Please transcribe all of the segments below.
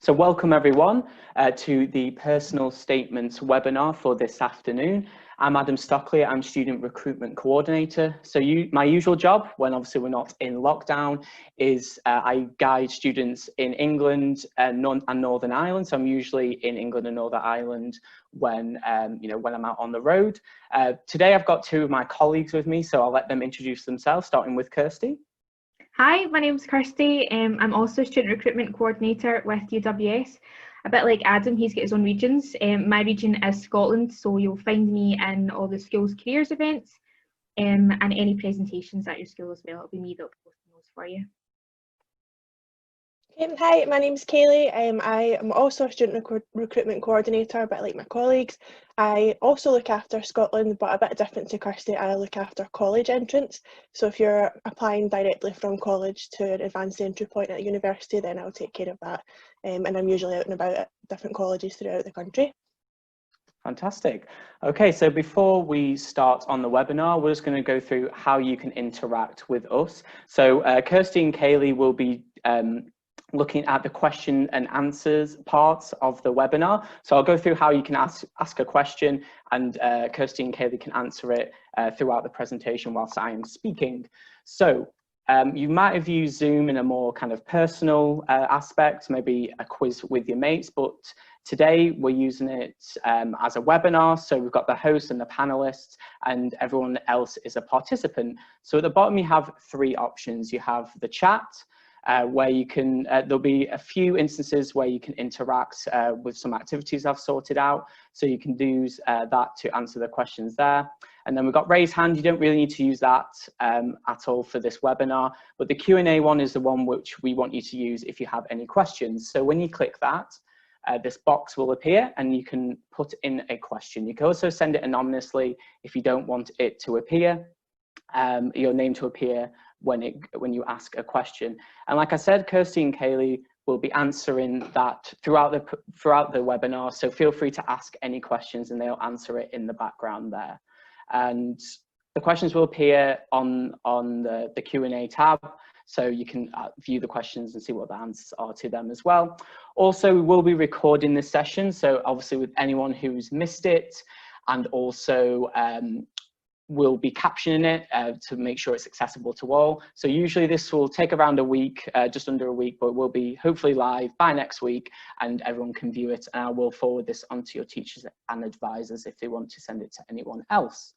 So welcome everyone to the Personal Statements webinar for this afternoon. I'm Adam Stockley, I'm Student Recruitment Coordinator. So my usual job, when obviously we're not in lockdown, is I guide students in England and Northern Ireland. So I'm usually in England and Northern Ireland when, when I'm out on the road. Today I've got two of my colleagues with me, so I'll let them introduce themselves, starting with Kirsty. Hi, my name's Kirsty. I'm also a Student Recruitment Coordinator with UWS. A bit like Adam, he's got his own regions. My region is Scotland, so you'll find me in all the schools' careers events and any presentations at your school as well. It'll be me that'll be posting those for you. Hi, my name's Kaylee. I am also a Student Recruitment Coordinator, a bit like my colleagues. I also look after Scotland, but a bit different to Kirsty, I look after college entrance. So if you're applying directly from college to an advanced entry point at university, then I'll take care of that. And I'm usually out and about at different colleges throughout the country. Fantastic. Okay, so before we start on the webinar, we're just going to go through how you can interact with us. So Kirsty and Kaylee will be looking at the question and answers parts of the webinar. So I'll go through how you can ask a question, and Kirsty and Kaylee can answer it throughout the presentation whilst I am speaking. So you might have used Zoom in a more kind of personal aspect, maybe a quiz with your mates, but today we're using it as a webinar. So we've got the host and the panelists, and everyone else is a participant. So at the bottom you have three options. You have the chat, where you can, there'll be a few instances where you can interact with some activities I've sorted out. So you can use that to answer the questions there. And then we've got raise hand. You don't really need to use that at all for this webinar, but the Q&A one is the one which we want you to use if you have any questions. So when you click that, this box will appear and you can put in a question. You can also send it anonymously if you don't want it to appear, your name to appear when you ask a question. And like I said, Kirsty and Kaylee will be answering that throughout the webinar, so feel free to ask any questions and they'll answer it in the background there. And the questions will appear on the Q&A tab, so you can view the questions and see what the answers are to them as well. Also, we will be recording this session, so obviously with anyone who's missed it, and also we'll be captioning it to make sure it's accessible to all. So usually this will take around a week, just under a week, but we'll be hopefully live by next week and everyone can view it. And I will forward this onto your teachers and advisors if they want to send it to anyone else.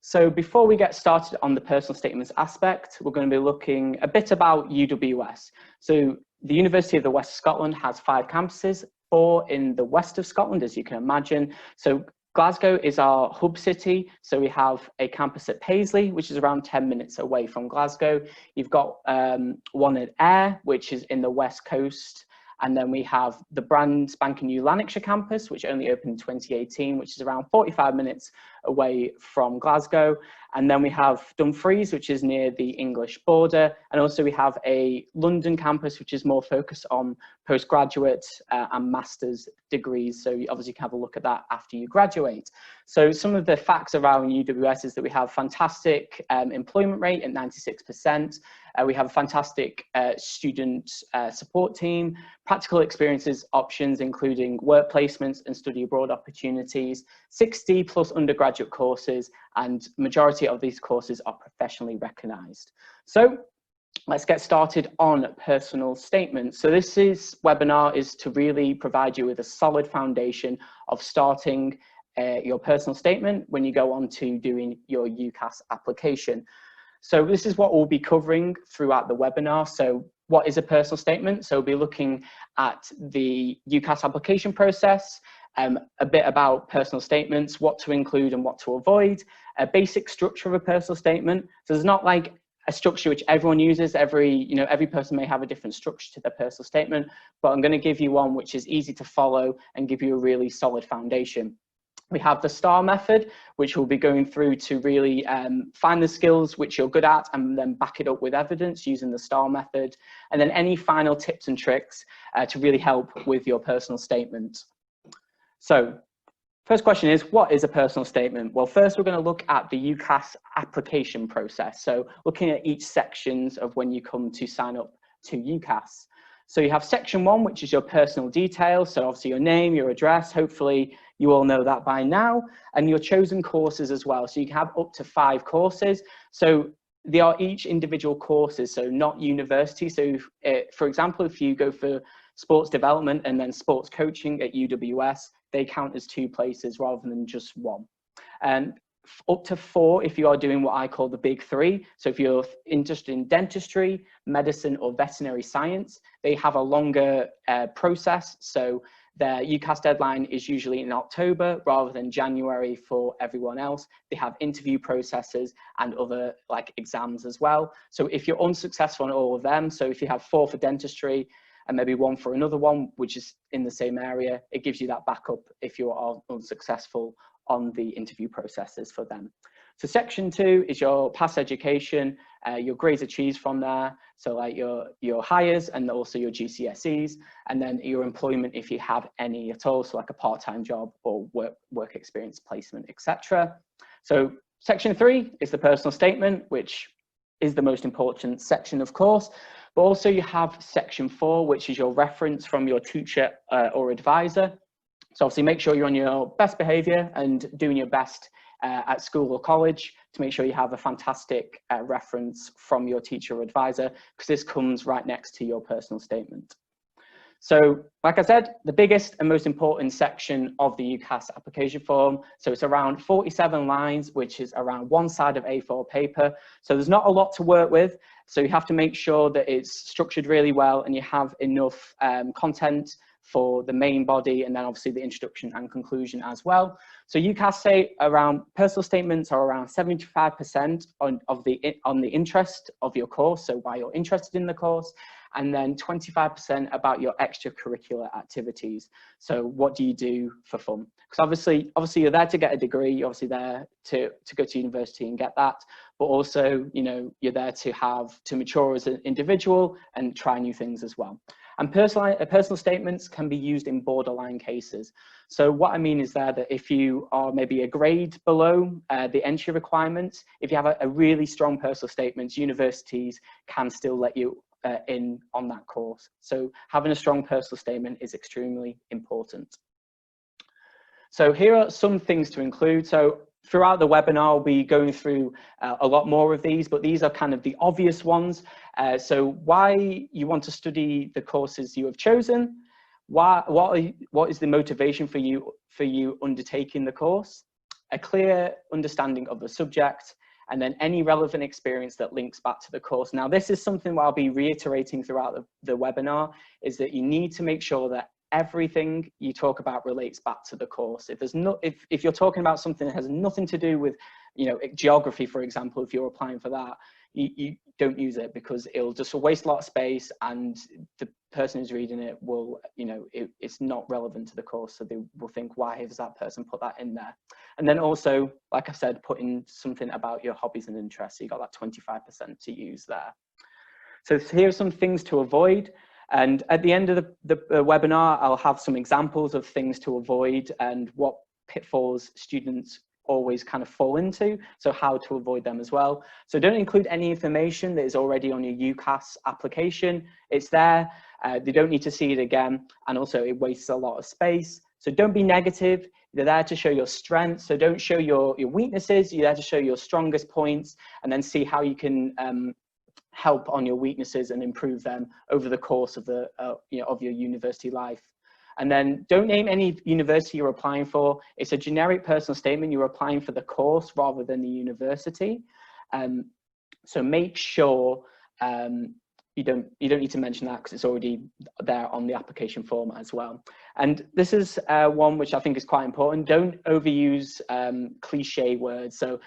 So before we get started on the personal statements aspect, we're going to be looking a bit about UWS. So the University of the West of Scotland has 5 campuses, 4 in the west of Scotland, as you can imagine. So Glasgow is our hub city, so we have a campus at Paisley, which is around 10 minutes away from Glasgow. You've got one at Ayr, which is in the west coast, and then we have the brand spanking new Lanarkshire campus, which only opened in 2018, which is around 45 minutes away from Glasgow. And then we have Dumfries, which is near the English border. And also we have a London campus, which is more focused on postgraduate and master's degrees. So you obviously can have a look at that after you graduate. So some of the facts around UWS is that we have fantastic employment rate at 96%. We have a fantastic student support team, practical experiences options, including work placements and study abroad opportunities, 60 plus undergraduate courses, and majority of these courses are professionally recognized. So let's get started on personal statements. So this webinar is to really provide you with a solid foundation of starting your personal statement when you go on to doing your UCAS application. So this is what we'll be covering throughout the webinar. So what is a personal statement? So we'll be looking at the UCAS application process, a bit about personal statements, what to include and what to avoid, a basic structure of a personal statement. So there's not like a structure which everyone uses. Every person may have a different structure to their personal statement, but I'm going to give you one which is easy to follow and give you a really solid foundation. We have the STAR method, which we'll be going through to really find the skills which you're good at and then back it up with evidence using the STAR method. And then any final tips and tricks to really help with your personal statement. So first question is, what is a personal statement? Well, first we're going to look at the UCAS application process. So looking at each sections of when you come to sign up to UCAS. So you have section 1, which is your personal details. So obviously your name, your address, hopefully you all know that by now, and your chosen courses as well. So you can have up to 5 courses. So they are each individual courses, so not university. So for example, if you go for sports development and then sports coaching at UWS, they count as 2 places rather than just 1. And up to 4 if you are doing what I call the big 3. So if you're interested in dentistry, medicine, or veterinary science, they have a longer process. So their UCAS deadline is usually in October rather than January for everyone else. They have interview processes and other like exams as well. So if you're unsuccessful in all of them, so if you have 4 for dentistry and maybe 1 for another one, which is in the same area, it gives you that backup if you are unsuccessful on the interview processes for them. So section 2 is your past education, your grades achieved from there. So like your hires and also your GCSEs, and then your employment if you have any at all. So like a part-time job or work experience placement, etc. So section 3 is the personal statement, which is the most important section, of course. But also you have section 4, which is your reference from your teacher or advisor. So obviously make sure you're on your best behavior and doing your best at school or college to make sure you have a fantastic reference from your teacher or advisor, because this comes right next to your personal statement. So like I said, the biggest and most important section of the UCAS application form. So it's around 47 lines, which is around 1 side of A4 paper. So there's not a lot to work with. So you have to make sure that it's structured really well and you have enough content for the main body, and then obviously the introduction and conclusion as well. So UCAS say around personal statements are around 75% on the interest of your course, so why you're interested in the course, and then 25% about your extracurricular activities. So what do you do for fun? Because obviously you're there to get a degree, you're obviously there to go to university and get that, but also, you know, you're there to mature as an individual and try new things as well. And personal statements can be used in borderline cases. So what I mean is that if you are maybe a grade below the entry requirements, if you have a really strong personal statement, universities can still let you in on that course. So having a strong personal statement is extremely important. So here are some things to include. So throughout the webinar, I'll be going through a lot more of these, but these are kind of the obvious ones. So why you want to study the courses you have chosen, what is the motivation for you undertaking the course, a clear understanding of the subject, and then any relevant experience that links back to the course. Now, this is something I'll be reiterating throughout the webinar, is that you need to make sure that everything you talk about relates back to the course. If you're talking about something that has nothing to do with, you know, geography, for example, if you're applying for that, you don't use it, because it'll just waste a lot of space and the person who's reading it will, you know, it's not relevant to the course. So they will think, why has that person put that in there? And then also, like I said, put in something about your hobbies and interests. So you got that 25% to use there. So here are some things to avoid. And at the end of the webinar, I'll have some examples of things to avoid and what pitfalls students always kind of fall into, so how to avoid them as well. So don't include any information that is already on your UCAS application. It's there, they don't need to see it again, and also it wastes a lot of space. So don't be negative, you're there to show your strengths, so don't show your weaknesses, you're there to show your strongest points, and then see how you can help on your weaknesses and improve them over the course of of your university life. And then don't name any university you're applying for. It's a generic personal statement. You're applying for the course rather than the university. So make sure you don't need to mention that, because it's already there on the application form as well. And this is one which I think is quite important. Don't overuse cliche words. So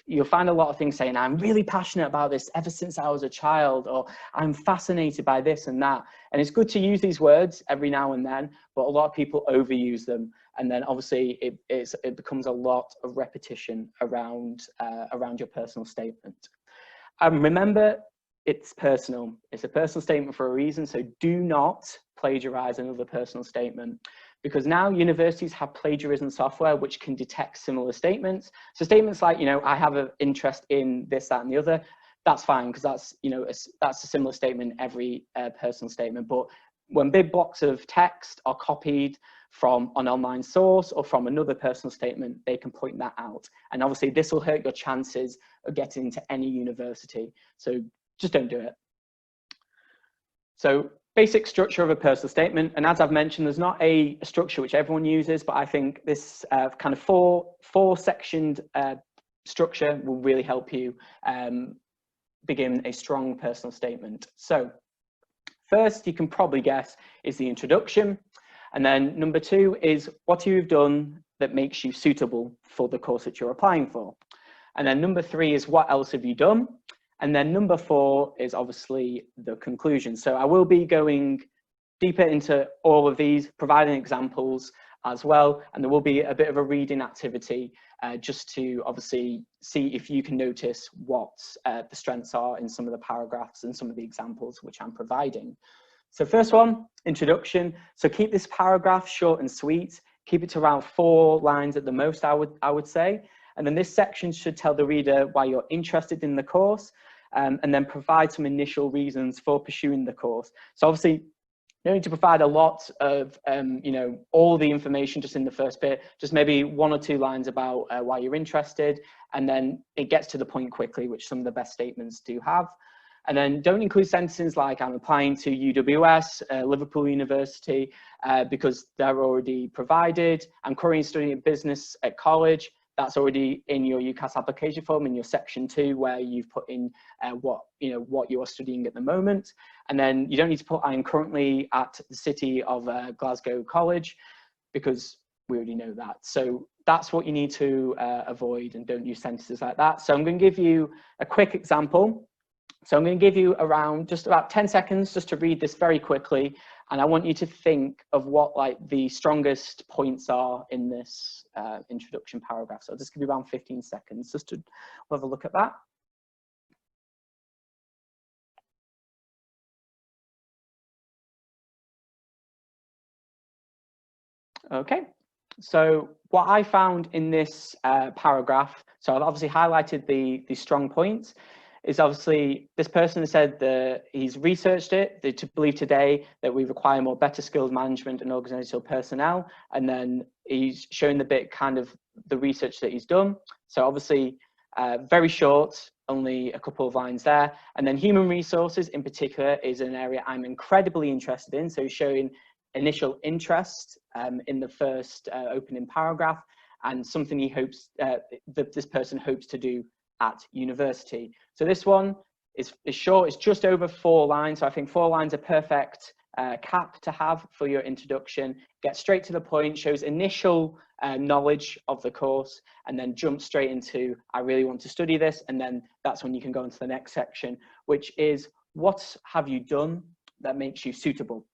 you'll find a lot of things saying, I'm really passionate about this ever since I was a child, or I'm fascinated by this and that. And it's good to use these words every now and then, but a lot of people overuse them. And then obviously it becomes a lot of repetition around your personal statement. Remember, it's personal. It's a personal statement for a reason. So do not plagiarize another personal statement, because now universities have plagiarism software which can detect similar statements. So statements like, you know, I have an interest in this, that, and the other. That's fine, because that's, you know, that's a similar statement in every personal statement. But when big blocks of text are copied from an online source or from another personal statement, they can point that out. And obviously this will hurt your chances of getting into any university. So just don't do it. So basic structure of a personal statement. And as I've mentioned, there's not a structure which everyone uses, but I think this kind of four sectioned structure will really help you begin a strong personal statement. So first, you can probably guess, is the introduction. And then number 2 is what you've done that makes you suitable for the course that you're applying for. And then number 3 is what else have you done? And then number 4 is obviously the conclusion. So I will be going deeper into all of these, providing examples as well. And there will be a bit of a reading activity just to obviously see if you can notice what the strengths are in some of the paragraphs and some of the examples which I'm providing. So first one, introduction. So keep this paragraph short and sweet. Keep it to around 4 lines at the most, I would say. And then this section should tell the reader why you're interested in the course, and then provide some initial reasons for pursuing the course. So obviously, you don't need to provide a lot of, you know, all the information just in the first bit, just maybe 1 or 2 lines about why you're interested, and then it gets to the point quickly, which some of the best statements do have. And then don't include sentences like I'm applying to UWS, Liverpool University, because they're already provided. I'm currently studying business at college. That's already in your UCAS application form in your section 2, where you've put in what you are studying at the moment. And then you don't need to put I'm currently at the City of Glasgow College, because we already know that. So that's what you need to avoid, and don't use sentences like that. So I'm going to give you a quick example. So I'm going to give you just about 10 seconds just to read this very quickly. And I want you to think of what like the strongest points are in this introduction paragraph. So I'll just give you around 15 seconds just to have a look at that. Okay, so what I found in this paragraph, so I've obviously highlighted the strong points, is obviously this person said that he's researched it, to believe today that we require more better skills management and organizational personnel, and then he's shown the bit kind of the research that he's done. So obviously very short, only a couple of lines there. And then human resources in particular is an area I'm incredibly interested in. So he's showing initial interest in the first opening paragraph, and something he hopes that this person hopes to do at university. So this one is short, it's just over 4 lines. So I think 4 lines are perfect cap to have for your introduction. Get straight to the point, shows initial knowledge of the course, and then jump straight into I really want to study this. And then that's when you can go into the next section, which is what have you done that makes you suitable?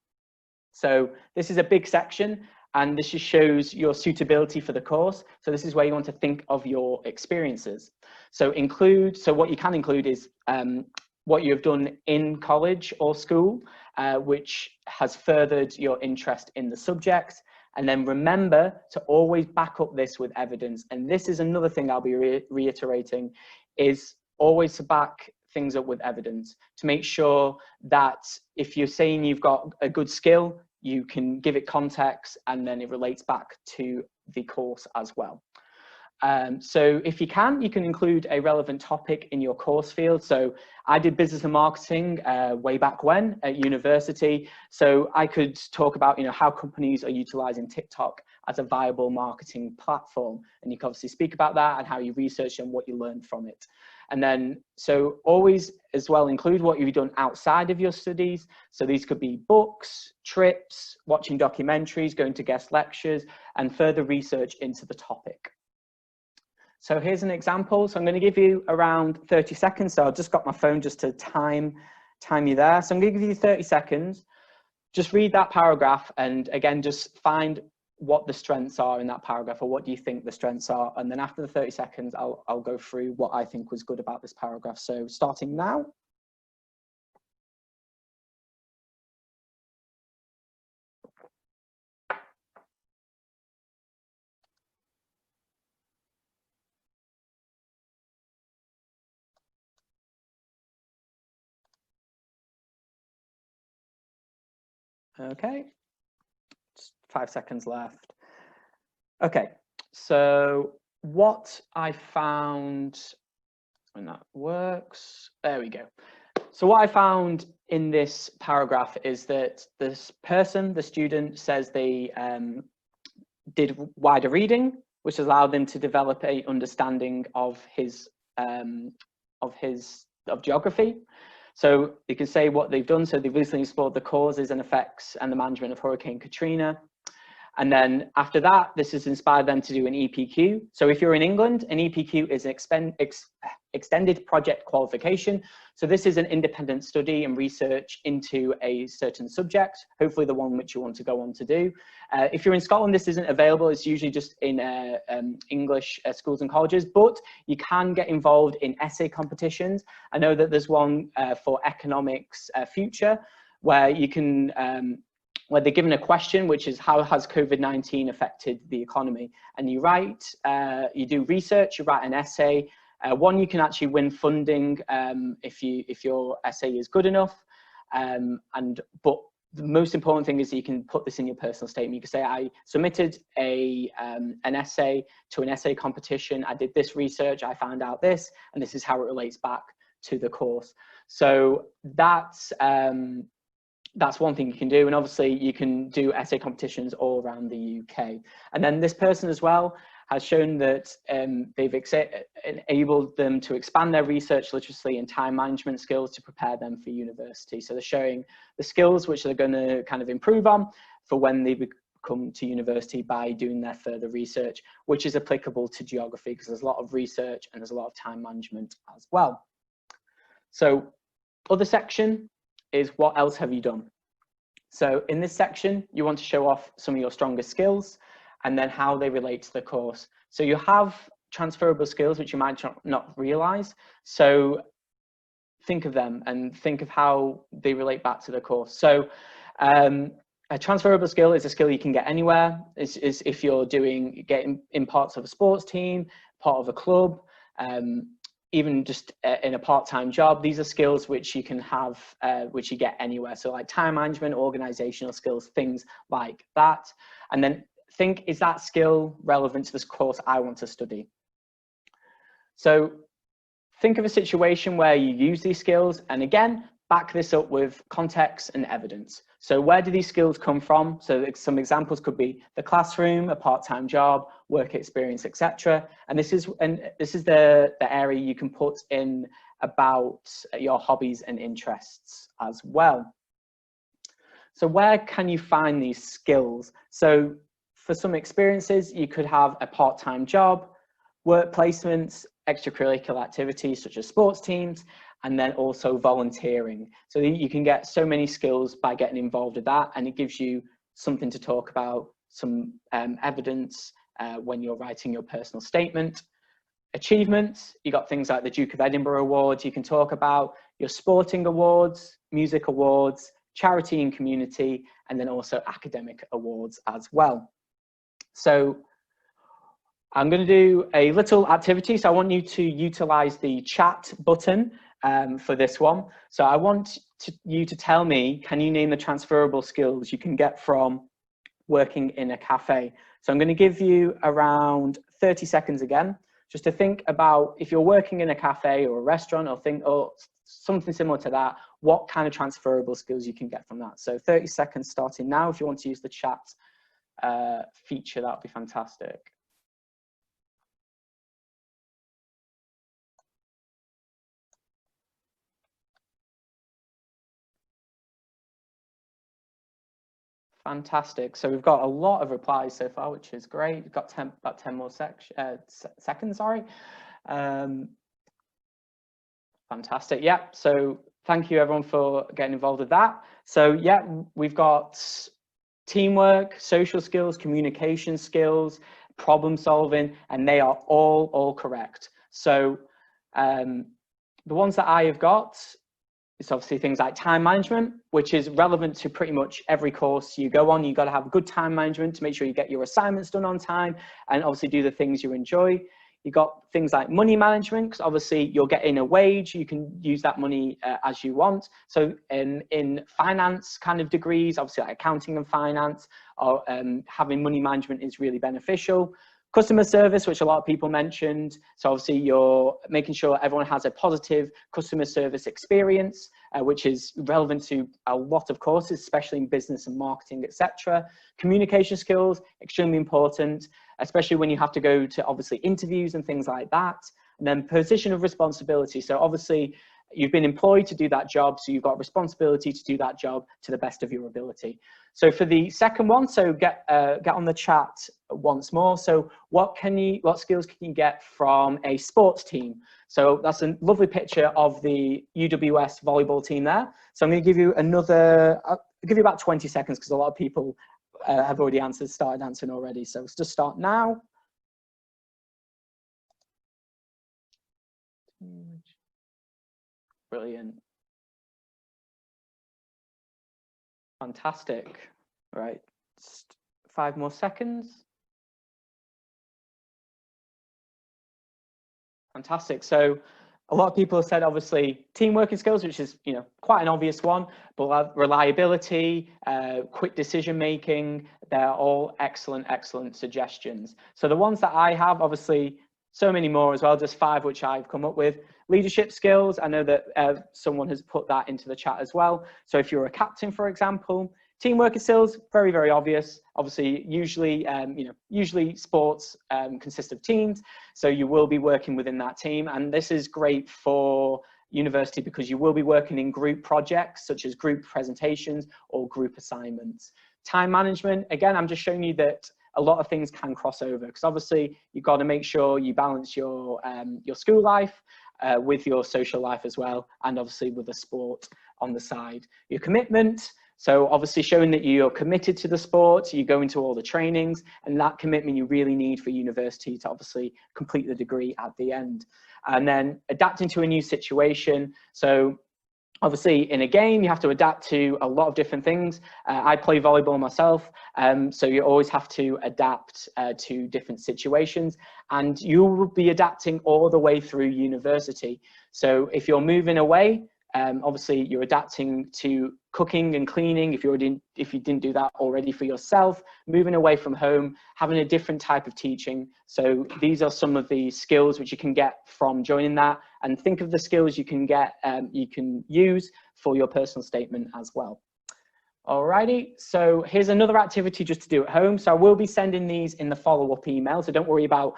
So this is a big section, and this just shows your suitability for the course. So this is where you want to think of your experiences. So what you can include is what you have done in college or school, which has furthered your interest in the subject. And then remember to always back up this with evidence. And this is another thing I'll be reiterating, is always to back things up with evidence, to make sure that if you're saying you've got a good skill, you can give it context, and then it relates back to the course as well. So if you can include a relevant topic in your course field. So I did business and marketing way back when at university. So I could talk about, how companies are utilizing TikTok as a viable marketing platform. And you can obviously speak about that and how you research and what you learned from it. And then, so always as well include what you've done outside of your studies. So these could be books, trips, watching documentaries, going to guest lectures, and further research into the topic. So here's an example. So I'm going to give you around 30 seconds. So I've just got my phone just to time you there. So I'm going to give you 30 seconds. Just read that paragraph, and again, just find what the strengths are in that paragraph, or what do you think the strengths are. And then after the 30 seconds, I'll go through what I think was good about this paragraph. So starting now. Okay, just 5 seconds left. Okay, so what I found, when that works, there we go. So what I found in this paragraph is that this person, the student, says they did wider reading, which allowed them to develop a understanding of geography. So you can say what they've done. So they've recently explored the causes and effects and the management of Hurricane Katrina. And then after that, this has inspired them to do an EPQ. So if you're in England, an EPQ is an extended project qualification. So this is an independent study and research into a certain subject, hopefully the one which you want to go on to do. If you're in Scotland, this isn't available. It's usually just in English schools and colleges, but you can get involved in essay competitions. I know that there's one for economics future where you can, where they're given a question, which is how has COVID-19 affected the economy? And you write, you do research, you write an essay. One, you can actually win funding if your essay is good enough. But the most important thing is that you can put this in your personal statement. You can say, I submitted an essay to an essay competition. I did this research, I found out this, and this is how it relates back to the course. So that's one thing you can do. And obviously you can do essay competitions all around the UK. And then this person as well has shown that they've enabled them to expand their research literacy and time management skills to prepare them for university. So they're showing the skills which they're going to kind of improve on for when they come to university by doing their further research, which is applicable to geography because there's a lot of research and there's a lot of time management as well. So other section is what else have you done? So in this section, you want to show off some of your strongest skills and then how they relate to the course. So you have transferable skills, which you might not realize. So think of them and think of how they relate back to the course. So a transferable skill is a skill you can get anywhere. It's if you're getting in parts of a sports team, part of a club, even just in a part-time job. These are skills which you can have, which you get anywhere. So like time management, organizational skills, things like that. And then think, is that skill relevant to this course I want to study? So think of a situation where you use these skills, and again, back this up with context and evidence. So where do these skills come from? So some examples could be the classroom, a part-time job, work experience, etc. And this is the area you can put in about your hobbies and interests as well. So where can you find these skills? So for some experiences, you could have a part-time job, work placements, extracurricular activities such as sports teams, and then also volunteering. So you can get so many skills by getting involved with that, and it gives you something to talk about, some evidence when you're writing your personal statement. Achievements, you got things like the Duke of Edinburgh Awards you can talk about, your sporting awards, music awards, charity and community, and then also academic awards as well. So I'm going to do a little activity. So I want you to utilize the chat button for this one. So I want you to tell me, can you name the transferable skills you can get from working in a cafe? So I'm going to give you around 30 seconds again, just to think about if you're working in a cafe or a restaurant or something similar to that, what kind of transferable skills you can get from that. So 30 seconds starting now. If you want to use the chat feature, that would be fantastic. Fantastic. So we've got a lot of replies so far, which is great. We've got about 10 more seconds, sorry. Fantastic. Yeah. So thank you everyone for getting involved with that. So yeah, we've got teamwork, social skills, communication skills, problem solving, and they are all correct. So the ones that I have got, it's obviously things like time management, which is relevant to pretty much every course you go on. You've got to have good time management to make sure you get your assignments done on time and obviously do the things you enjoy. You've got things like money management, because obviously you're getting a wage, you can use that money as you want. So in finance kind of degrees, obviously like accounting and finance, or having money management is really beneficial. Customer service, which a lot of people mentioned. So obviously you're making sure everyone has a positive customer service experience, which is relevant to a lot of courses, especially in business and marketing, etc. Communication skills, extremely important, especially when you have to go to obviously interviews and things like that. And then position of responsibility. So obviously you've been employed to do that job, so you've got responsibility to do that job to the best of your ability. So for the second one, so get on the chat once more. So what skills can you get from a sports team? So that's a lovely picture of the UWS volleyball team there. So I'm going to give you I'll give you about 20 seconds because a lot of people have already started answering already. So let's just start now. Brilliant. Fantastic. All right, just 5 more seconds. Fantastic. So a lot of people have said obviously teamwork skills, which is quite an obvious one, but reliability, quick decision making, they're all excellent suggestions. So the ones that I have, obviously so many more as well, just 5 which I've come up with. Leadership skills, I know that someone has put that into the chat as well. So if you're a captain, for example. Teamwork skills, very obvious. Obviously, usually sports consist of teams, so you will be working within that team, and this is great for university because you will be working in group projects such as group presentations or group assignments. Time management, again, I'm just showing you that a lot of things can cross over because obviously you've got to make sure you balance your school life with your social life as well, and obviously with the sport on the side. Your commitment. So obviously showing that you're committed to the sport, you go into all the trainings, and that commitment you really need for university to obviously complete the degree at the end. And then adapting to a new situation. So obviously in a game, you have to adapt to a lot of different things. I play volleyball myself, so you always have to adapt to different situations, and you will be adapting all the way through university. So if you're moving away, obviously you're adapting to cooking and cleaning if you didn't do that already for yourself, moving away from home, having a different type of teaching. So these are some of the skills which you can get from joining that, and think of the skills you can get, you can use for your personal statement as well. Alrighty, so here's another activity just to do at home. So I will be sending these in the follow-up email, so don't worry about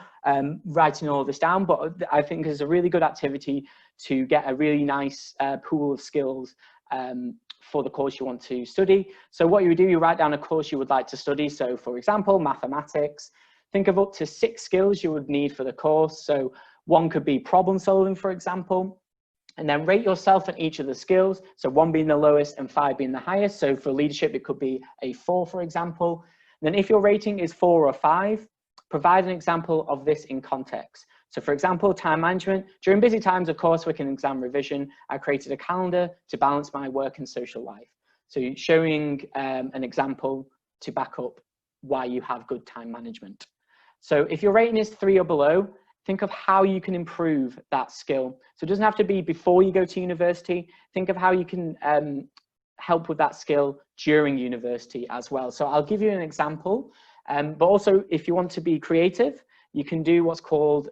writing all this down, but I think it's a really good activity to get a really nice pool of skills for the course you want to study. So what you would do, you write down a course you would like to study. So for example, mathematics. Think of up to 6 skills you would need for the course. So one could be problem solving, for example. And then rate yourself on each of the skills. So 1 being the lowest and 5 being the highest. So for leadership, it could be a 4, for example. And then if your rating is 4 or 5, provide an example of this in context. So for example, time management. During busy times, of course, working exam revision, I created a calendar to balance my work and social life. So showing an example to back up why you have good time management. So if your rating is 3 or below, think of how you can improve that skill. So it doesn't have to be before you go to university. Think of how you can help with that skill during university as well. So I'll give you an example, but also if you want to be creative, you can do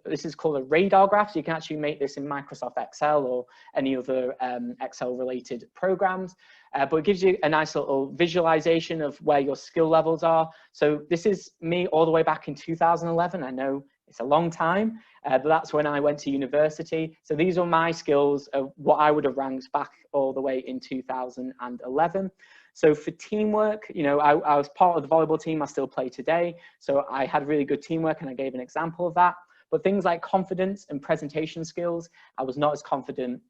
this is called a radar graph. So you can actually make this in Microsoft Excel or any other Excel related programs, but it gives you a nice little visualization of where your skill levels are. So this is me all the way back in 2011. I know it's a long time, but that's when I went to university. So these are my skills of what I would have ranked back all the way in 2011. So for teamwork, I was part of the volleyball team. I still play today. So I had really good teamwork and I gave an example of that. But things like confidence and presentation skills, I was not as confident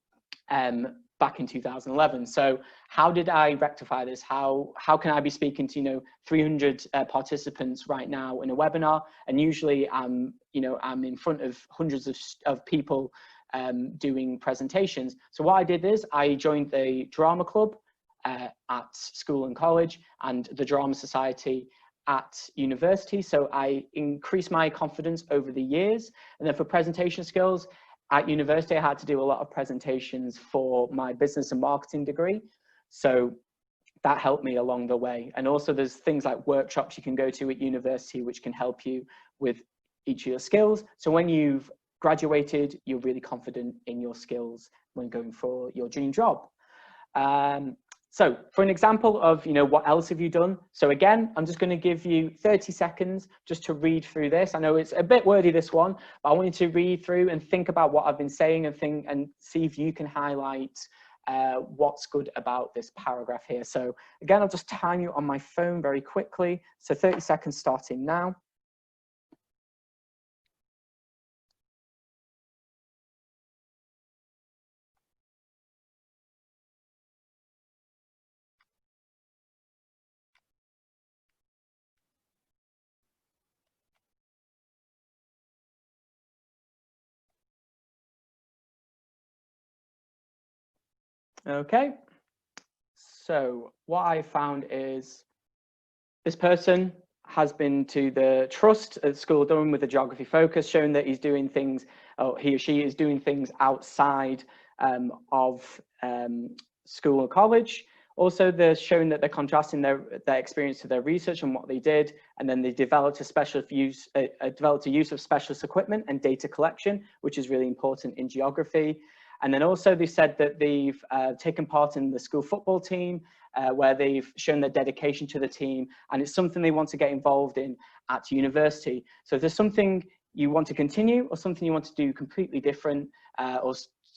back in 2011. So how did I rectify this? How can I be speaking to 300 participants right now in a webinar, and usually I'm in front of hundreds of people doing presentations. So what I did is I joined the drama club at school and college and the drama society, at university, so I increased my confidence over the years. And then for presentation skills, at university, I had to do a lot of presentations for my business and marketing degree. So that helped me along the way. And also there's things like workshops you can go to at university, which can help you with each of your skills. So when you've graduated, you're really confident in your skills when going for your dream job. So for an example of, what else have you done? So again, I'm just going to give you 30 seconds just to read through this. I know it's a bit wordy, this one, but I want you to read through and think about what I've been saying and see if you can highlight what's good about this paragraph here. So again, I'll just time you on my phone very quickly. So 30 seconds starting now. Okay, so what I found is this person has been to the trust at School of Durham with a geography focus, showing that he's doing things, or he or she is doing things outside of school or college. Also, they're showing that they're contrasting their experience to their research and what they did, and then they developed a use of specialist equipment and data collection, which is really important in geography. And then also they said that they've taken part in the school football team, where they've shown their dedication to the team, and it's something they want to get involved in at university. So if there's something you want to continue or something you want to do completely different, or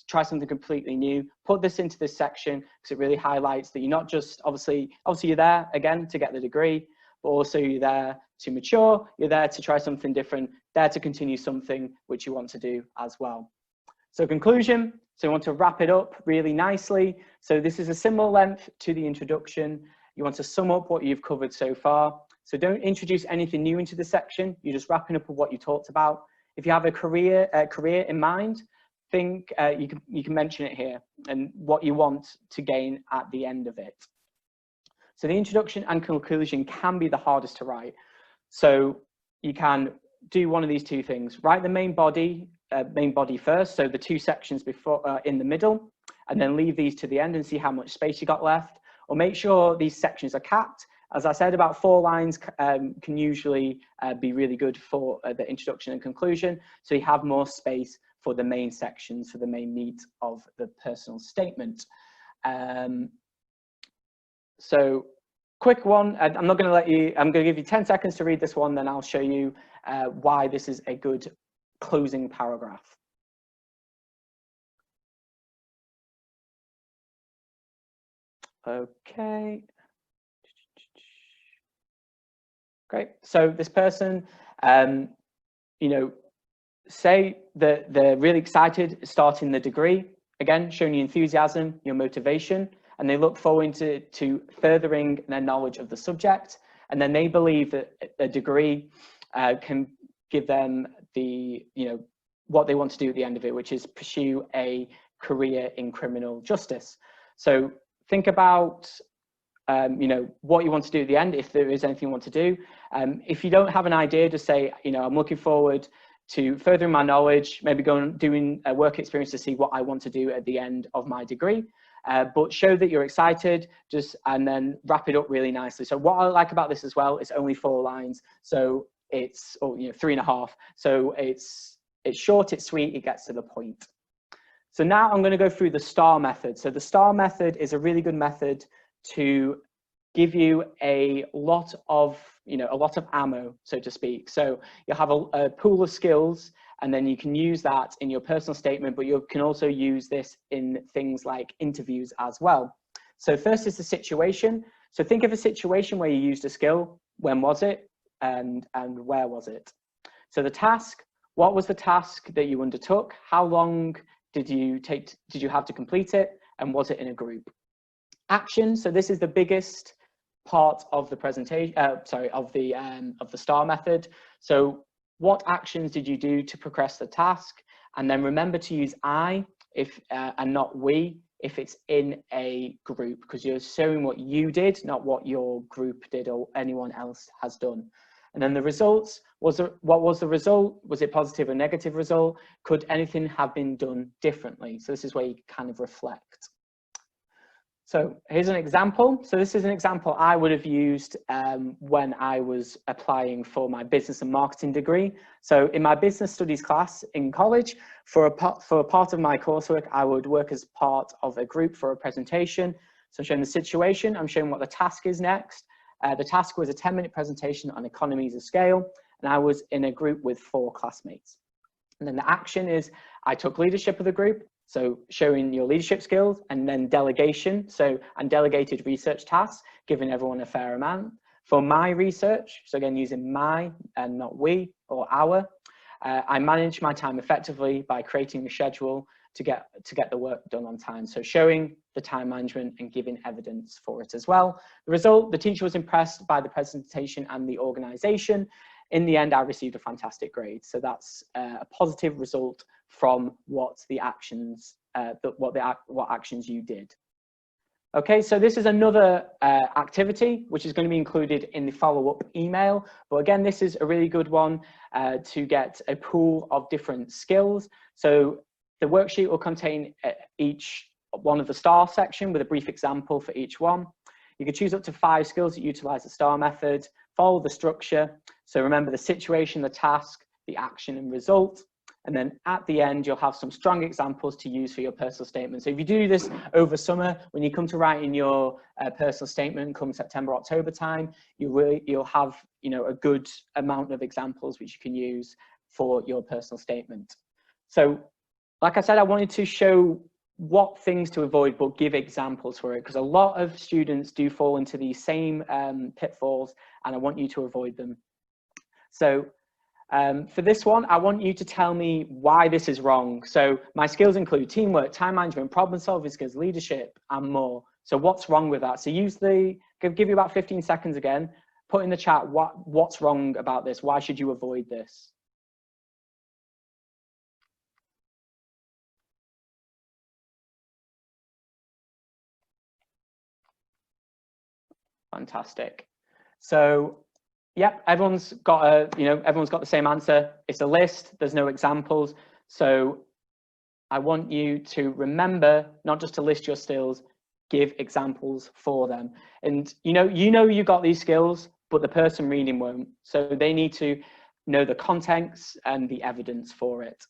try something completely new, put this into this section, because it really highlights that you're not just, obviously you're there again to get the degree, but also you're there to mature, you're there to try something different, there to continue something which you want to do as well. So conclusion, so you want to wrap it up really nicely. So this is a similar length to the introduction. You want to sum up what you've covered so far. So don't introduce anything new into the section. You're just wrapping up with what you talked about. If you have a career in mind, think you can mention it here and what you want to gain at the end of it. So the introduction and conclusion can be the hardest to write. So you can do one of these two things. Write the main body first, so the two sections before in the middle, and then leave these to the end and see how much space you got left. Or make sure these sections are capped. As I said, about 4 lines can usually be really good for the introduction and conclusion, so you have more space for the main sections, for the main meat of the personal statement. So quick one, I'm not going to let you, I'm going to give you 10 seconds to read this one, then I'll show you why this is a good closing paragraph. Okay. Great. So this person, say that they're really excited starting the degree, again, showing your enthusiasm, your motivation, and they look forward to furthering their knowledge of the subject. And then they believe that a degree can give them the, what they want to do at the end of it, which is pursue a career in criminal justice. So think about, what you want to do at the end, if there is anything you want to do. If you don't have an idea, just say, I'm looking forward to furthering my knowledge, maybe doing a work experience to see what I want to do at the end of my degree. But show that you're excited, and then wrap it up really nicely. So what I like about this as well, it's only 4 lines, so it's 3.5. So it's short, it's sweet, it gets to the point. So now I'm going to go through the STAR method. So the STAR method is a really good method to give you a lot of ammo, so to speak. So you'll have a pool of skills, and then you can use that in your personal statement, but you can also use this in things like interviews as well. So first is the situation. So think of a situation where you used a skill. When was it? And where was it? So the task, what was the task that you undertook? How long did you have to complete it? And was it in a group? Action, so this is the biggest part of the presentation, of the STAR method. So what actions did you do to progress the task? And then remember to use I and not we if it's in a group, because you're showing what you did, not what your group did or anyone else has done. And then the results, what was the result? Was it positive or negative result? Could anything have been done differently? So this is where you kind of reflect. So here's an example. So this is an example I would have used when I was applying for my business and marketing degree. So in my business studies class in college, for a part of my coursework, I would work as part of a group for a presentation. So I'm showing the situation, I'm showing what the task is next. The task was a 10-minute presentation on economies of scale, and I was in a group with 4 classmates. And then the action is I took leadership of the group, so showing your leadership skills, and then delegation, and delegated research tasks, giving everyone a fair amount. For my research, so again using my and not we or our, I manage my time effectively by creating a schedule to get the work done on time. So showing the time management and giving evidence for it as well. The result, the teacher was impressed by the presentation and the organization. In the end, I received a fantastic grade. So that's a positive result from what the actions, what actions you did. Okay, so this is another activity which is going to be included in the follow-up email. But again, this is a really good one to get a pool of different skills. So the worksheet will contain each one of the STAR section with a brief example for each one. You can choose up to 5 skills that utilize the STAR method, follow the structure. So remember the situation, the task, the action and result. And then at the end, you'll have some strong examples to use for your personal statement. So if you do this over summer, when you come to write in your personal statement come September, October time, you'll have a good amount of examples which you can use for your personal statement. So like I said, I wanted to show what things to avoid, but give examples for it, because a lot of students do fall into these same pitfalls, and I want you to avoid them. So for this one, I want you to tell me why this is wrong. So my skills include teamwork, time management, problem solving skills, leadership, and more. So what's wrong with that? So give you about 15 seconds again, put in the chat what's wrong about this. Why should you avoid this? Fantastic. So yep, everyone's got the same answer. It's a list, there's no examples. So I want you to remember not just to list your skills, give examples for them. And you got these skills, but the person reading won't. So they need to know the context and the evidence for it.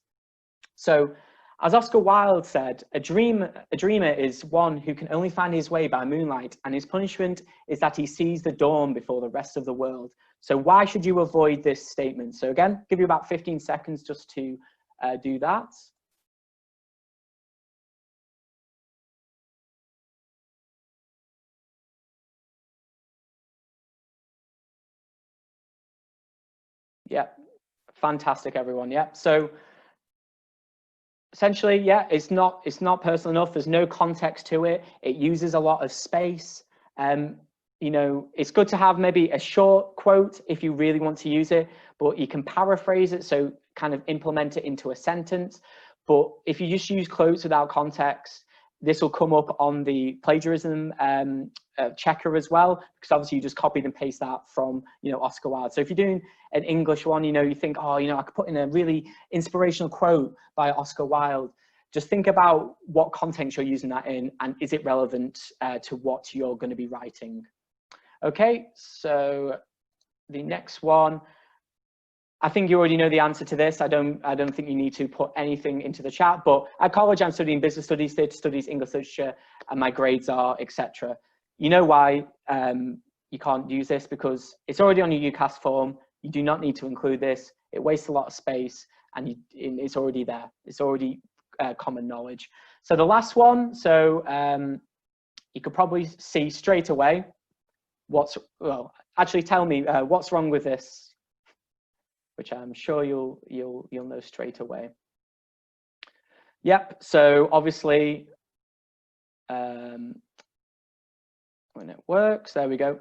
So as Oscar Wilde said, a dreamer is one who can only find his way by moonlight, and his punishment is that he sees the dawn before the rest of the world. So why should you avoid this statement? So again, give you about 15 seconds just to do that. Yep, fantastic, everyone. Yep. So essentially, yeah, it's not personal enough. There's no context to it. It uses a lot of space. It's good to have maybe a short quote if you really want to use it, but you can paraphrase it, so kind of implement it into a sentence. But if you just use quotes without context, this will come up on the plagiarism checker as well, because obviously you just copied and paste that from Oscar Wilde. So if you're doing an English one, you think, oh, I could put in a really inspirational quote by Oscar Wilde. Just think about what content you're using that in, and is it relevant to what you're going to be writing. Okay, so the next one, I think you already know the answer to this. I don't think you need to put anything into the chat, but at college I'm studying business studies, theatre studies, English literature, and my grades are etc. You know why you can't use this? Because it's already on your UCAS form. You do not need to include this. It wastes a lot of space, and it's already there. It's already common knowledge. So the last one, you could probably see straight away actually tell me what's wrong with this, which I'm sure you'll know straight away. Yep, so obviously when it works, there we go.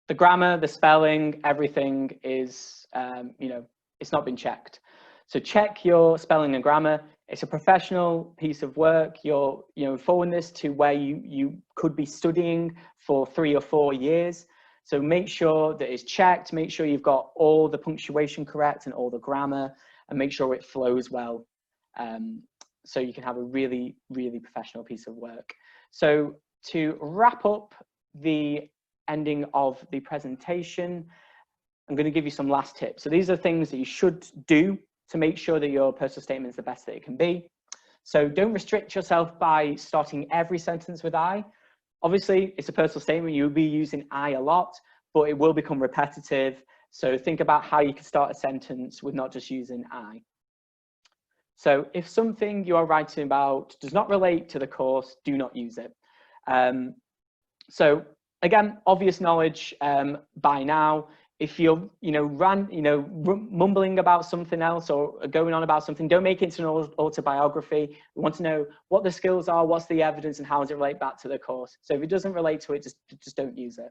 The grammar, the spelling, everything is it's not been checked. So check your spelling and grammar. It's a professional piece of work. You're, forwarding this to where you could be studying for 3 or 4 years. So make sure that it's checked, make sure you've got all the punctuation correct and all the grammar, and make sure it flows well. So you can have a really, really professional piece of work. So to wrap up the ending of the presentation, I'm going to give you some last tips. So these are things that you should do to make sure that your personal statement is the best that it can be. So don't restrict yourself by starting every sentence with I. Obviously, it's a personal statement. You'll be using I a lot, but it will become repetitive. So think about how you can start a sentence with not just using I. So if something you are writing about does not relate to the course, do not use it. So again, obvious knowledge by now. If you're, mumbling about something else or going on about something, don't make it into an autobiography. We want to know what the skills are, what's the evidence, and how does it relate back to the course. So if it doesn't relate to it, just don't use it.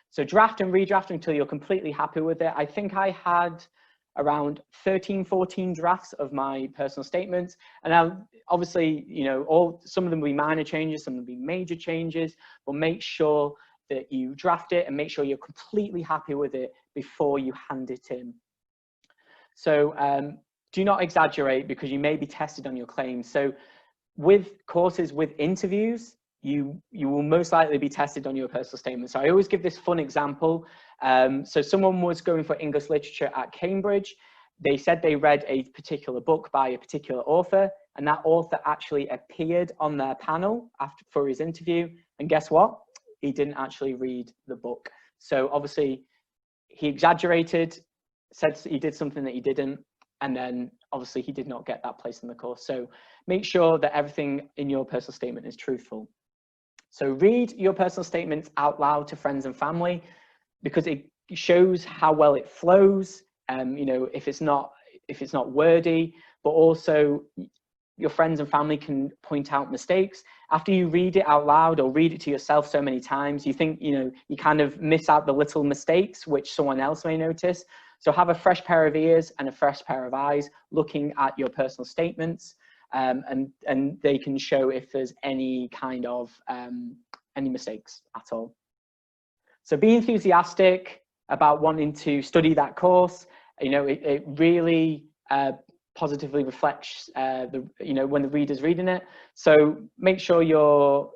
So draft and redraft until you're completely happy with it. I think I had around 13, 14 drafts of my personal statements. And now, obviously, some of them will be minor changes, some will be major changes, but make sure that you draft it and make sure you're completely happy with it before you hand it in. So do not exaggerate, because you may be tested on your claims. So with courses with interviews, you will most likely be tested on your personal statement. So I always give this fun example. So someone was going for English literature at Cambridge. They said they read a particular book by a particular author, and that author actually appeared on their panel for his interview. And guess what? He didn't actually read the book. So obviously he exaggerated, said he did something that he didn't, and then obviously he did not get that place in the course. So make sure that everything in your personal statement is truthful. So read your personal statements out loud to friends and family, because it shows how well it flows. If it's not wordy, but also your friends and family can point out mistakes. After you read it out loud or read it to yourself so many times, you think, you kind of miss out the little mistakes which someone else may notice. So have a fresh pair of ears and a fresh pair of eyes looking at your personal statements, and they can show if there's any kind of any mistakes at all. So be enthusiastic about wanting to study that course. It really positively reflects when the reader's reading it. So make sure you're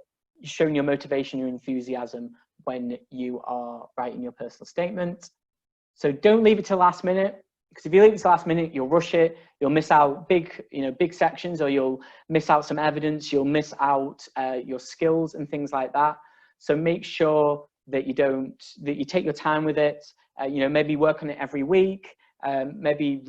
showing your motivation, your enthusiasm when you are writing your personal statement. So don't leave it to last minute, because if you leave it to last minute, you'll rush it, you'll miss out big sections, or you'll miss out some evidence, you'll miss out your skills and things like that. So make sure that you take your time with it. Maybe work on it every week. Maybe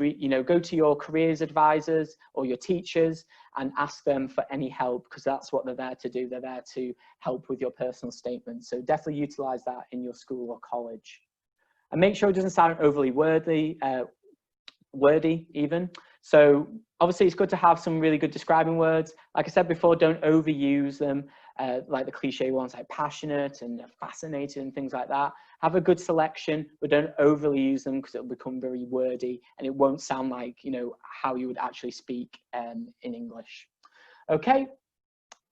go to your careers advisors or your teachers and ask them for any help, because that's what they're there to do. They're there to help with your personal statement. So definitely utilize that in your school or college. And make sure it doesn't sound overly wordy even. So obviously it's good to have some really good describing words. Like I said before, don't overuse them, like the cliche ones like passionate and fascinated and things like that. Have a good selection, but don't overly use them, because it'll become very wordy and it won't sound like, how you would actually speak in English. Okay.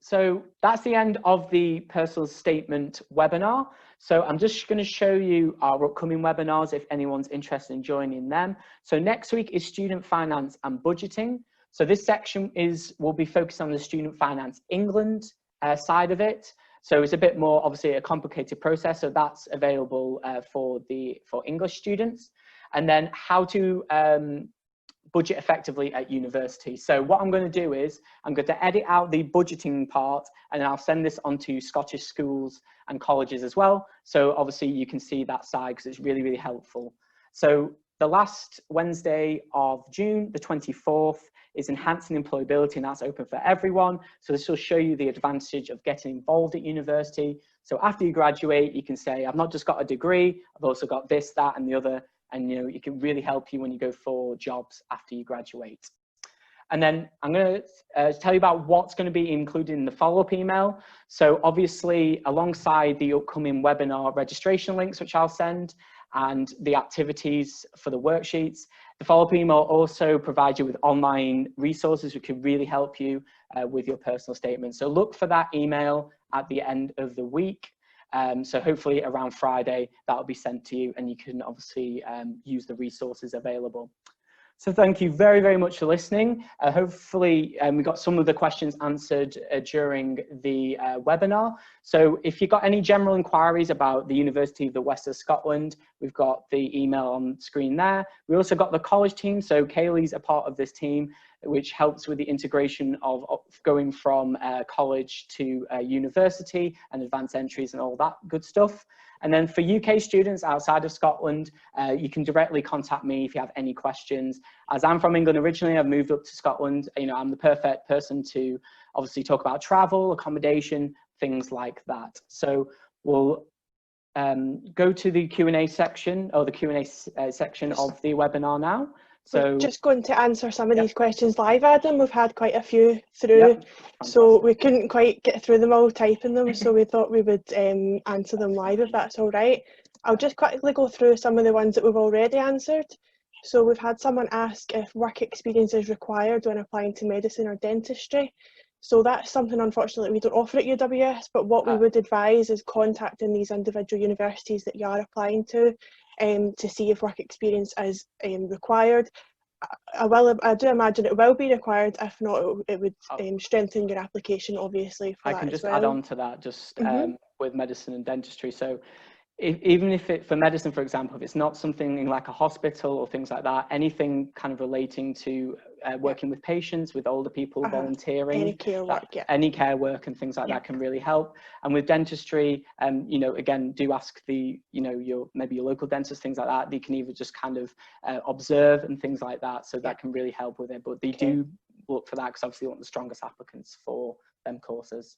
So that's the end of the personal statement webinar. So I'm just going to show you our upcoming webinars if anyone's interested in joining them. So next week is student finance and budgeting. So this section will be focused on the student finance England side of it. So it's a bit more, obviously, a complicated process. So that's available for English students. And then how to budget effectively at university. So what I'm going to do is I'm going to edit out the budgeting part, and then I'll send this on to Scottish schools and colleges as well. So obviously you can see that side, because it's really, really helpful. So the last Wednesday of June, the 24th, is enhancing employability, and that's open for everyone. So this will show you the advantage of getting involved at university. So after you graduate, you can say, I've not just got a degree, I've also got this, that, and the other. And it can really help you when you go for jobs after you graduate. And then I'm going to tell you about what's going to be included in the follow-up email. So obviously, alongside the upcoming webinar registration links, which I'll send, and the activities for the worksheets. The follow-up email also provides you with online resources which could really help you with your personal statement. So look for that email at the end of the week. So hopefully around Friday, that will be sent to you and you can obviously use the resources available. So thank you very, very much for listening. Hopefully we got some of the questions answered during the webinar. So if you've got any general inquiries about the University of the West of Scotland, we've got the email on screen there. We also got the college team. So Kaylee's a part of this team, which helps with the integration of going from college to university and advanced entries and all that good stuff. And then for UK students outside of Scotland, you can directly contact me if you have any questions. As I'm from England originally, I've moved up to Scotland. You know, I'm the perfect person to obviously talk about travel, accommodation, things like that. So we'll go to the Q&A section, or the Q&A section of the webinar now. So we're just going to answer some of these questions live, Adam. We've had quite a few through, so we couldn't quite get through them all typing them, so we thought we would answer them live if that's all right. I'll just quickly go through some of the ones that we've already answered. So we've had someone ask if work experience is required when applying to medicine or dentistry. So that's something unfortunately we don't offer at UWS, but what we would advise is contacting these individual universities that you are applying to see if work experience is required. I do imagine it will be required. If not, it would strengthen your application, obviously. For I that can as just well. add on to that, just with medicine and dentistry. So even if it, for medicine, for example, if it's not something like a hospital or things like that, anything kind of relating to working with patients, with older people, volunteering, any care work, any care work and things like that can really help. And with dentistry, you know, again, do ask the, you know, maybe your local dentist, things like that. They can either just kind of observe and things like that, so that can really help with it. But they do look for that because obviously they want the strongest applicants for them courses.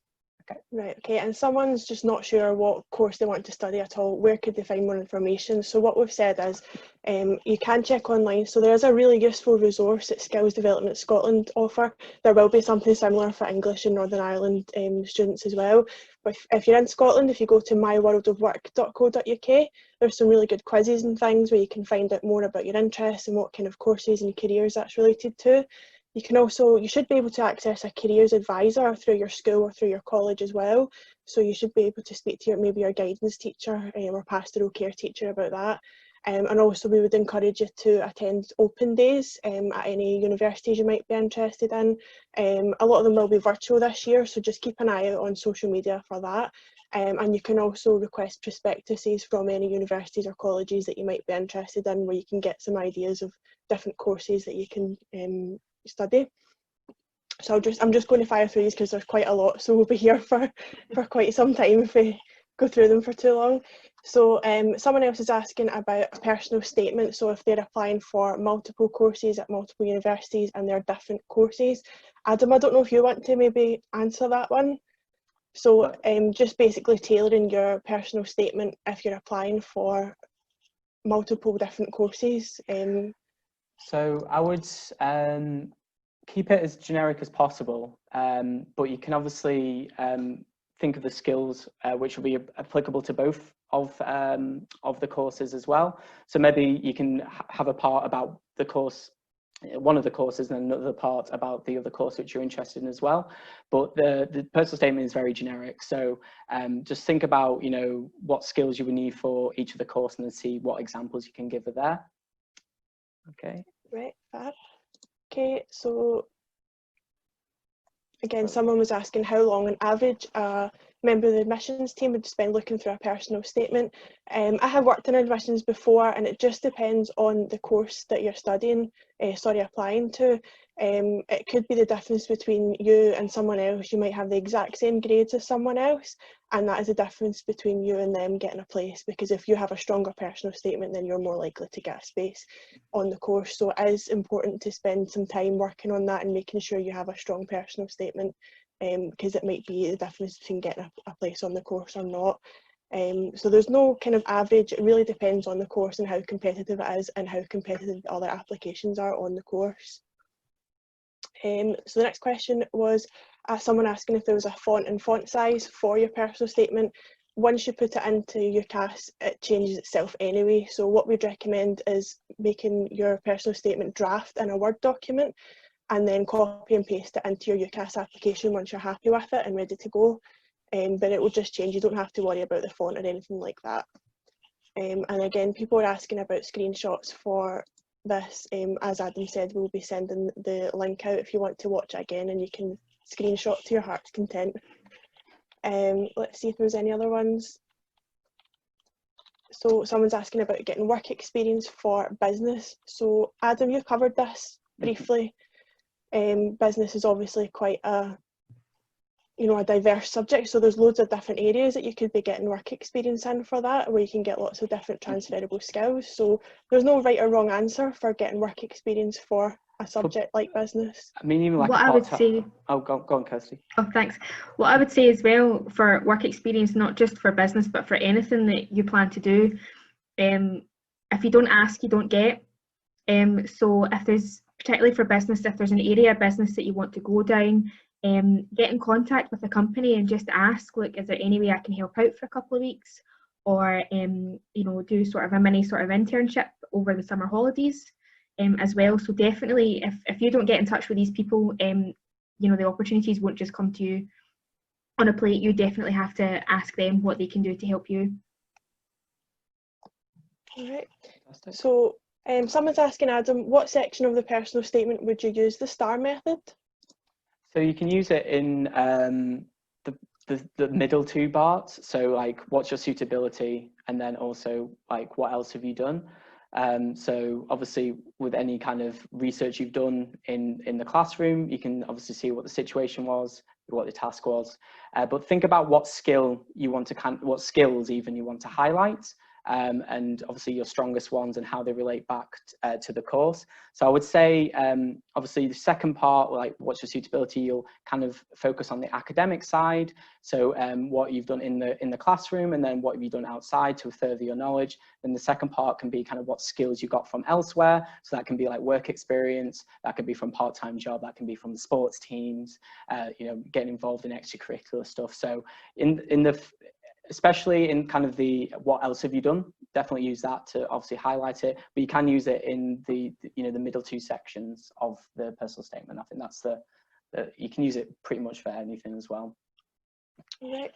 Okay. Right, okay, and someone's just not sure what course they want to study at all. Where could they find more information? So what we've said is you can check online. So there is a really useful resource that Skills Development Scotland offer. There will be something similar for English and Northern Ireland students as well. But if you're in Scotland, if you go to myworldofwork.co.uk, there's some really good quizzes and things where you can find out more about your interests and what kind of courses and careers that's related to. You can also, you should be able to access a careers advisor through your school or through your college as well. So you should be able to speak to maybe your guidance teacher or pastoral care teacher about that. And also we would encourage you to attend open days at any universities you might be interested in. A lot of them will be virtual this year, so just keep an eye out on social media for that. And you can also request prospectuses from any universities or colleges that you might be interested in, where you can get some ideas of different courses that you can study. So I'm just going to fire through these because there's quite a lot, so we'll be here for quite some time if we go through them for too long. So someone else is asking about a personal statement. So if they're applying for multiple courses at multiple universities and they're different courses. Adam, I don't know if you want to maybe answer that one. So just basically tailoring your personal statement if you're applying for multiple different courses. So I would keep it as generic as possible, but you can obviously think of the skills which will be applicable to both of the courses as well. So maybe you can have a part about the course, one of the courses, and another part about the other course which you're interested in as well. But the personal statement is very generic. So just think about, you know, what skills you would need for each of the course and then see what examples you can give it there. Okay. Right, fab. Okay, so again, someone was asking how long on average a member of the admissions team would spend looking through a personal statement. I have worked in admissions before, and it just depends on the course that you're studying, applying to. It could be the difference between you and someone else. You might have the exact same grades as someone else, and that is the difference between you and them getting a place, because if you have a stronger personal statement, then you're more likely to get a space on the course. So it is important to spend some time working on that and making sure you have a strong personal statement, because it might be the difference between getting a place on the course or not. So there's no kind of average. It really depends on the course and how competitive it is and how competitive the other applications are on the course. So the next question was someone asking if there was a font and font size for your personal statement. once you put it into UCAS, it changes itself anyway. So what we'd recommend is making your personal statement draft in a Word document and then copy and paste it into your UCAS application once you're happy with it and ready to go. But it will just change. You don't have to worry about the font or anything like that. And again, people are asking about screenshots for this. As Adam said, we'll be sending the link out if you want to watch it again, and you can screenshot to your heart's content. Let's see if there's any other ones. So someone's asking about getting work experience for business. So Adam, you covered this briefly. Business is obviously quite a diverse subject, so there's loads of different areas that you could be getting work experience in for that, where you can get lots of different transferable skills. So there's no right or wrong answer for getting work experience for a subject like business. I mean, even like what I would say. Oh, go on, Kirsty. Oh, thanks. What I would say as well for work experience, not just for business, but for anything that you plan to do, if you don't ask, you don't get. So if there's, particularly for business, if there's an area of business that you want to go down, get in contact with the company and just ask, look, is there any way I can help out for a couple of weeks, or do sort of a mini sort of internship over the summer holidays as well. So definitely, if you don't get in touch with these people, the opportunities won't just come to you on a plate. You definitely have to ask them what they can do to help you. All right. So someone's asking, Adam, what section of the personal statement would you use the STAR method? So you can use it in the middle two parts. So like, what's your suitability, and then also like, what else have you done? So obviously, with any kind of research you've done in the classroom, you can obviously see what the situation was, what the task was. But think about what skill you want to what skills even you want to highlight. And obviously your strongest ones and how they relate back to the course. So I would say, obviously the second part, like what's your suitability, you'll kind of focus on the academic side. So what you've done in the classroom, and then what have you done outside to further your knowledge. Then the second part can be kind of what skills you got from elsewhere. So that can be like work experience, that could be from part-time job, that can be from the sports teams, getting involved in extracurricular stuff. So especially in kind of the what else have you done, definitely use that to obviously highlight it, but you can use it in the middle two sections of the personal statement. I think that's you can use it pretty much for anything as well. Right.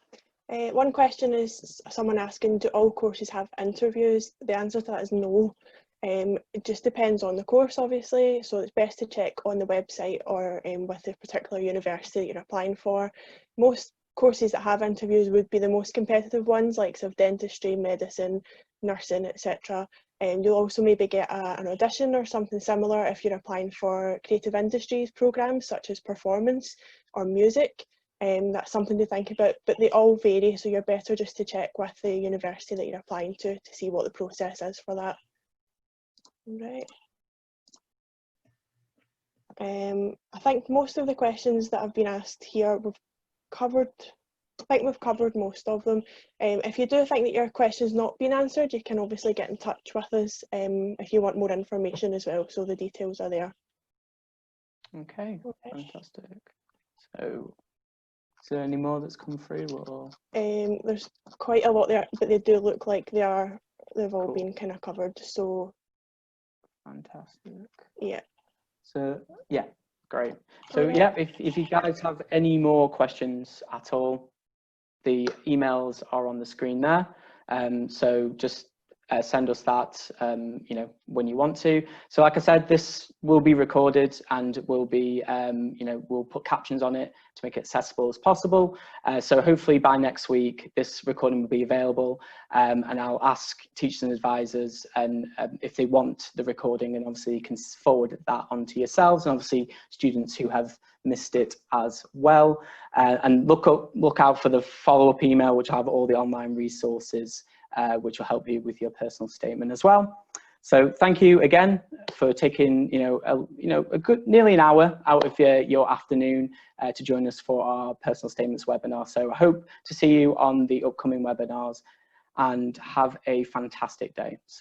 One question is someone asking, do all courses have interviews? The answer to that is no. It just depends on the course, obviously, so it's best to check on the website or with the particular university that you're applying for. Most courses that have interviews would be the most competitive ones, like dentistry, medicine, nursing, etc. You'll also maybe get an audition or something similar if you're applying for creative industries programs such as performance or music. That's something to think about, but they all vary, so you're better just to check with the university that you're applying to see what the process is for that. Right. I think most of the questions that have been asked here we've covered. I think we've covered most of them. If you do think that your question's not been answered, you can obviously get in touch with us if you want more information as well, so the details are there. Okay. Fantastic. So is there any more that's come through, or? There's quite a lot there, but they do look like they've all Cool. been kind of covered, so Fantastic. yeah. So yeah, great. So yeah, if you guys have any more questions at all, the emails are on the screen there. So just send us that, when you want to. So like I said, this will be recorded and will be, we'll put captions on it to make it accessible as possible. So hopefully by next week, this recording will be available, and I'll ask teachers and advisors and if they want the recording, and obviously you can forward that on to yourselves, and obviously students who have missed it as well. And look out for the follow-up email, which will have all the online resources, which will help you with your personal statement as well. So thank you again for taking a good nearly an hour out of your afternoon to join us for our personal statements webinar. So I hope to see you on the upcoming webinars, and have a fantastic day. So